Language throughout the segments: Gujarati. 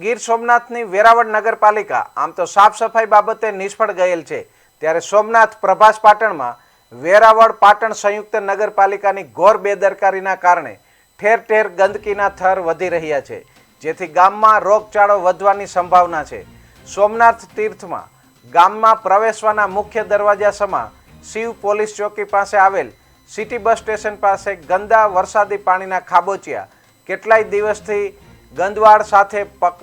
ગીર સોમનાથની વેરાવળ નગરપાલિકા આમ તો સાફ સફાઈ બાબતે નિષ્ફળ ગયેલ છે, ત્યારે સોમનાથ પ્રભાસ પાટણમાં વેરાવળ પાટણ સંયુક્ત નગરપાલિકાની ઘોર બેદરકારીના કારણે ઠેર ઠેર ગંદકીના થર વધી રહ્યા છે, જેથી ગામમાં રોગચાળો વધવાની સંભાવના છે। સોમનાથ તીર્થમાં ગામમાં પ્રવેશવાના મુખ્ય દરવાજા સમા શિવ પોલીસ ચોકી પાસે આવેલ સિટી બસ સ્ટેશન પાસે ગંદા વરસાદી પાણીના ખાબોચિયા કેટલાય દિવસથી ગંદવાડ સાથે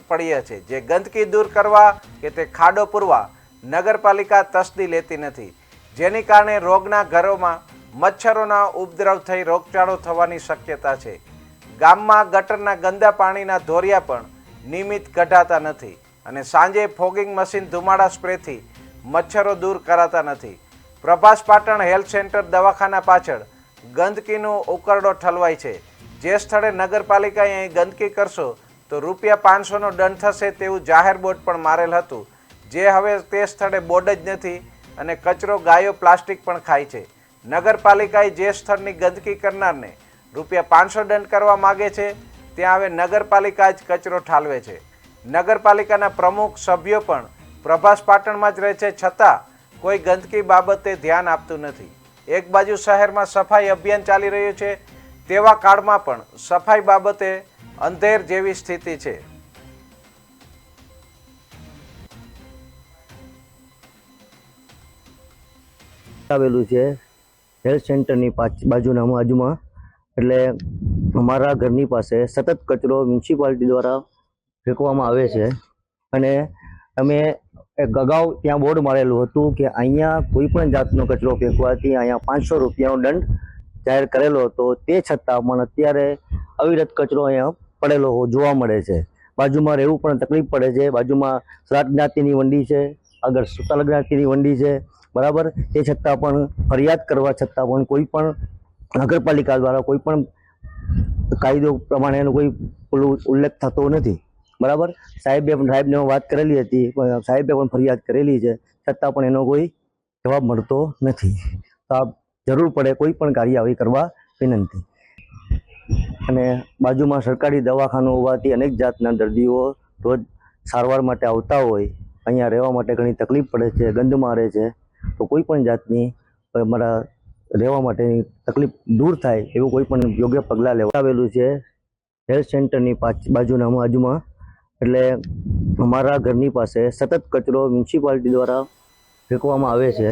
પડ્યા છે, જે ગંદકી દૂર કરવા કે તે ખાડો પૂરવા નગરપાલિકા તસ્દી લેતી નથી, જેની કારણે રોગના ઘરોમાં મચ્છરોના ઉપદ્રવ થઈ રોગચાળો થવાની શક્યતા છે। ગામમાં ગટરના ગંદા પાણીના ધોરિયા પણ નિયમિત કઢાતા નથી અને સાંજે ફોગિંગ મશીન ધુમાડા સ્પ્રેથી મચ્છરો દૂર કરાતા નથી। પ્રભાસ પાટણ હેલ્થ સેન્ટર દવાખાના પાછળ ગંદકીનો ઉકરડો ઠલવાય છે। જે સ્થળે નગરપાલિકાએ અહીં ગંદકી કરશો તો ₹500નો દંડ થશે તેવું જાહેર બોર્ડ પણ મારેલ હતું, જે હવે તે સ્થળે બોર્ડ જ નથી અને કચરો ગાયો પ્લાસ્ટિક પણ ખાય છે। નગરપાલિકાએ જે સ્થળની ગંદકી કરનારને ₹500 દંડ કરવા માગે છે, ત્યાં હવે નગરપાલિકા જ કચરો ઠાલવે છે। નગરપાલિકાના પ્રમુખ સભ્યો પણ પ્રભાસ પાટણમાં જ રહે છે, છતાં કોઈ ગંદકી બાબતે ધ્યાન આપતું નથી। એક બાજુ શહેરમાં સફાઈ અભિયાન ચાલી રહ્યું છે, તેવા કાળમાં પણ સફાઈ બાબતે અંધેર જેવી સ્થિતિ છે। આવેલું છે હેલ્થ સેન્ટરની બાજુમાં એટલે અમારા ઘરની પાસે સતત કચરો મ્યુનિસિપાલિટી દ્વારા ફેંકવામાં આવે છે અને અમે અગાઉ ત્યાં બોર્ડ મારેલું હતું કે અહીંયા કોઈ પણ જાતનો કચરો ફેંકવાથી અહીંયા ₹500નો દંડ જાહેર કરેલો હતો, તે છતાં પણ અત્યારે અવિરત કચરો અહીંયા પડેલો જોવા મળે છે। બાજુમાં રહેવું પણ તકલીફ પડે છે। બાજુમાં શ્રાદ્ધ જ્ઞાતિની વંડી છે, આગળ સુતાલ જ્ઞાતિની વંડી છે, બરાબર, તે છતાં પણ ફરિયાદ કરવા છતાં પણ કોઈ પણ નગરપાલિકા દ્વારા કોઈ પણ કાયદો પ્રમાણેનો કોઈ ઉલ્લેખ થતો નથી, બરાબર। સાહેબને વાત કરેલી હતી, સાહેબે પણ ફરિયાદ કરેલી છે, છતાં પણ એનો કોઈ જવાબ મળતો નથી। તો આ જરૂર પડે કોઈ પણ કાર્ય આવી કરવા વિનંતી। અને બાજુમાં સરકારી દવાખાનું હોવાથી અનેક જાતના દર્દીઓ રોજ સારવાર માટે આવતા હોય, અહીંયા રહેવા માટે ઘણી તકલીફ પડે છે, ગંદમાં રહે છે, તો કોઈ પણ જાતની અમારા રહેવા માટેની તકલીફ દૂર થાય એવું કોઈ પણ યોગ્ય પગલાં લેવા આવેલું છે હેલ્થ સેન્ટરની બાજુમાં એટલે અમારા ઘરની પાસે સતત કચરો મ્યુનિસિપાલિટી દ્વારા ફેંકવામાં આવે છે।